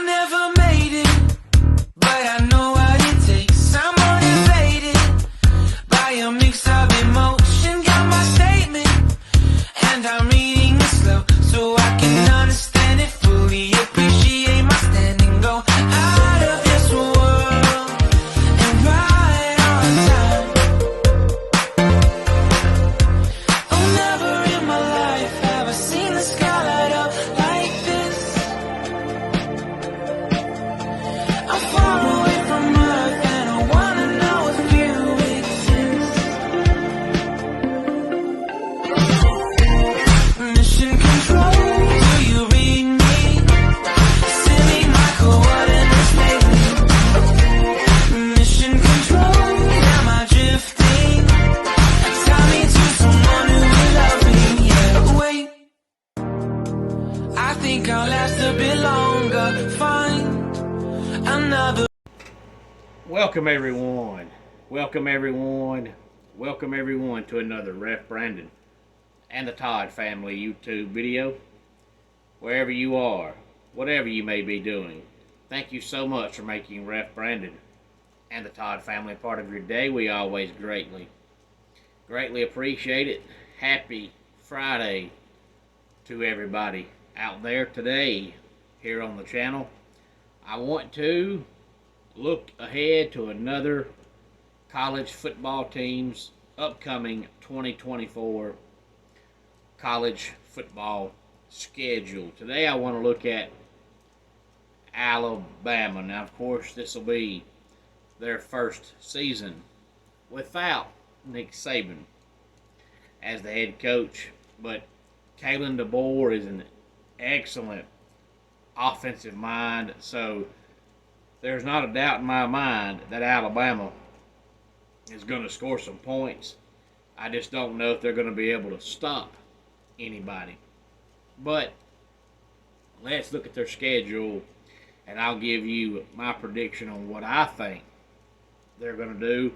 never made it, but I know what it takes. I'm motivated by a mix of emotion. Got my statement, and I'm reading it slow so I can understand it fully. Appreciate my standing, go out of this world and right on time. Oh, never in my life have I seen the sky light up like this. I'm far away from Earth and I wanna know if you exist. Mission control, do you read me? Send me my coordinates lately. Mission control, am I drifting? Tie me to someone who will love me, yeah. Wait, I think I'll last a bit longer. Find another. Welcome everyone. Welcome everyone. Welcome everyone to another Ref Brandon and the Todd family YouTube video. Wherever you are, whatever you may be doing, thank you so much for making Ref Brandon and the Todd family a part of your day. We always greatly appreciate it. Happy Friday to everybody out there today here on the channel. I want to look ahead to another college football team's upcoming 2024 college football schedule. Today I want to look at Alabama. Now, of course, this will be their first season without Nick Saban as the head coach, but Kalen DeBoer is an excellent offensive mind, so there's not a doubt in my mind that Alabama is going to score some points. I just don't know if they're going to be able to stop anybody. But let's look at their schedule, and I'll give you my prediction on what I think they're going to do.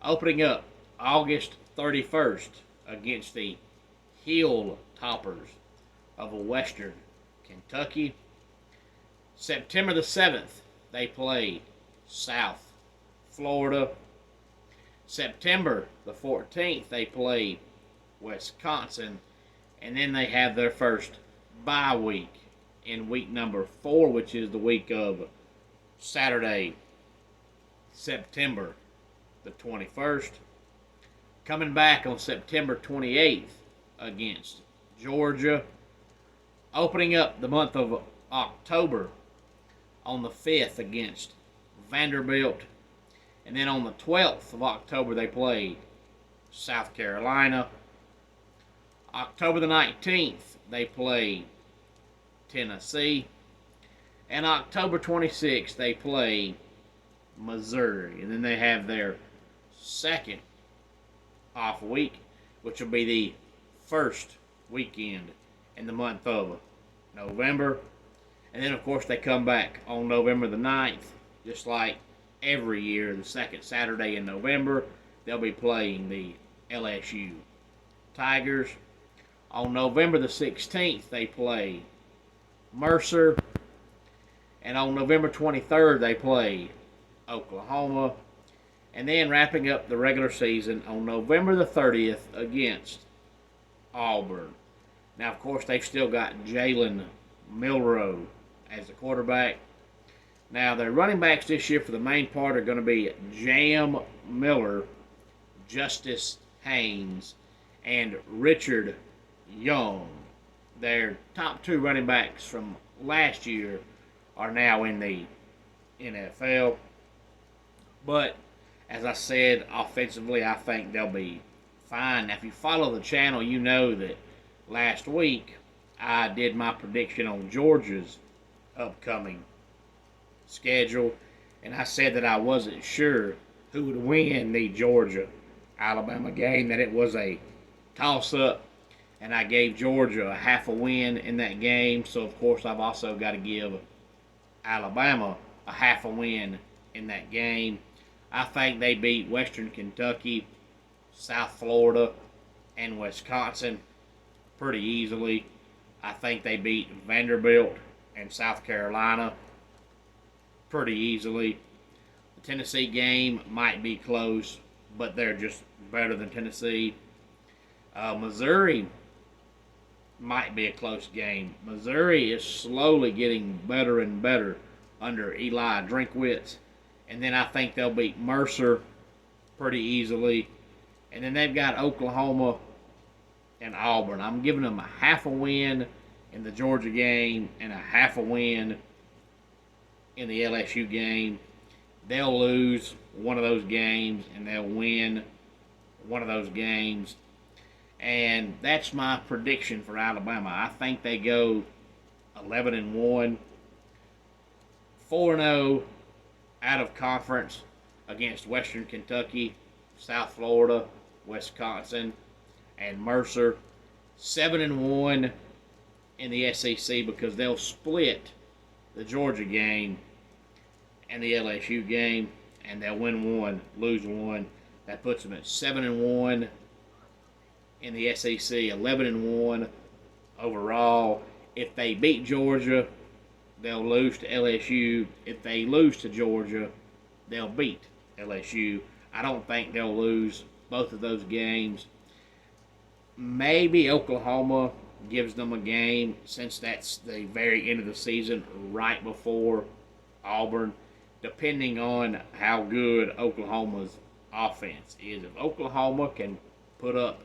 Opening up August 31st against the Hill Toppers of Western Kentucky. September the 7th, they play South Florida. September the 14th, they play Wisconsin. And then they have their first bye week in week number 4, which is the week of Saturday, September the 21st. Coming back on September 28th against Georgia. Opening up the month of October on the 5th against Vanderbilt. And then on the 12th of October, they play South Carolina. October the 19th, they play Tennessee. And October 26th, they play Missouri. And then they have their second off week, which will be the first weekend in the month of November. And then, of course, they come back on November the 9th, just like every year, the second Saturday in November. They'll be playing the LSU Tigers. On November the 16th, they play Mercer. And on November 23rd, they play Oklahoma. And then wrapping up the regular season on November the 30th against Auburn. Now, of course, they've still got Jalen Milroe as the quarterback. Now, their running backs this year for the main part are going to be Jam Miller, Justice Haynes, and Richard Young. Their top 2 running backs from last year are now in the NFL. But, as I said, offensively, I think they'll be fine. Now, if you follow the channel, you know that last week I did my prediction on Georgia's upcoming schedule, and I said that I wasn't sure who would win the Georgia-Alabama game, that it was a toss-up, and I gave Georgia a half a win in that game, so of course I've also got to give Alabama a half a win in that game. I think they beat Western Kentucky, South Florida, and Wisconsin pretty easily. I think they beat Vanderbilt and South Carolina pretty easily. The Tennessee game might be close, but they're just better than Tennessee. Missouri might be a close game. Missouri is slowly getting better and better under Eli Drinkwitz. And then I think they'll beat Mercer pretty easily. And then they've got Oklahoma and Auburn. I'm giving them a half a win in the Georgia game and a half a win in the LSU game. They'll lose one of those games and they'll win one of those games. And that's my prediction for Alabama. I think they go 11-1, 4-0 out of conference against Western Kentucky, South Florida, Wisconsin, and Mercer. 7-1 in the SEC because they'll split the Georgia game and the LSU game, and they'll win one, lose one. That puts them at 7-1 in the SEC, 11-1 overall. If they beat Georgia, they'll lose to LSU. If they lose to Georgia, they'll beat LSU. I don't think they'll lose both of those games. Maybe Oklahoma gives them a game, since that's the very end of the season, right before Auburn, depending on how good Oklahoma's offense is. If Oklahoma can put up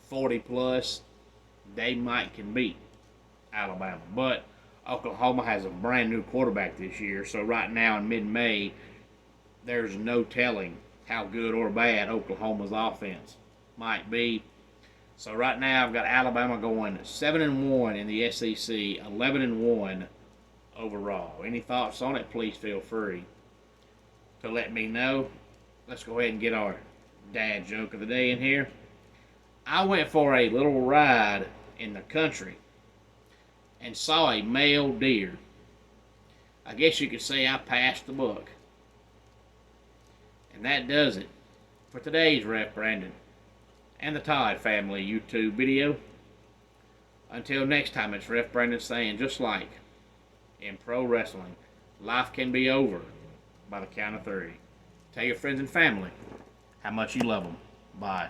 40 plus, they can beat Alabama. But Oklahoma has a brand new quarterback this year, so right now in mid-May, there's no telling how good or bad Oklahoma's offense might be. So right now I've got Alabama going 7-1 in the SEC, 11-1 overall. Any thoughts on it, please feel free to let me know. Let's go ahead and get our dad joke of the day in here. I went for a little ride in the country and saw a male deer. I guess you could say I passed the buck. And that does it for today's Ref Brandon and the Todd Family YouTube video. Until next time, it's Ref Brandon saying, just like in pro wrestling, life can be over by the count of 3. Tell your friends and family how much you love them. Bye.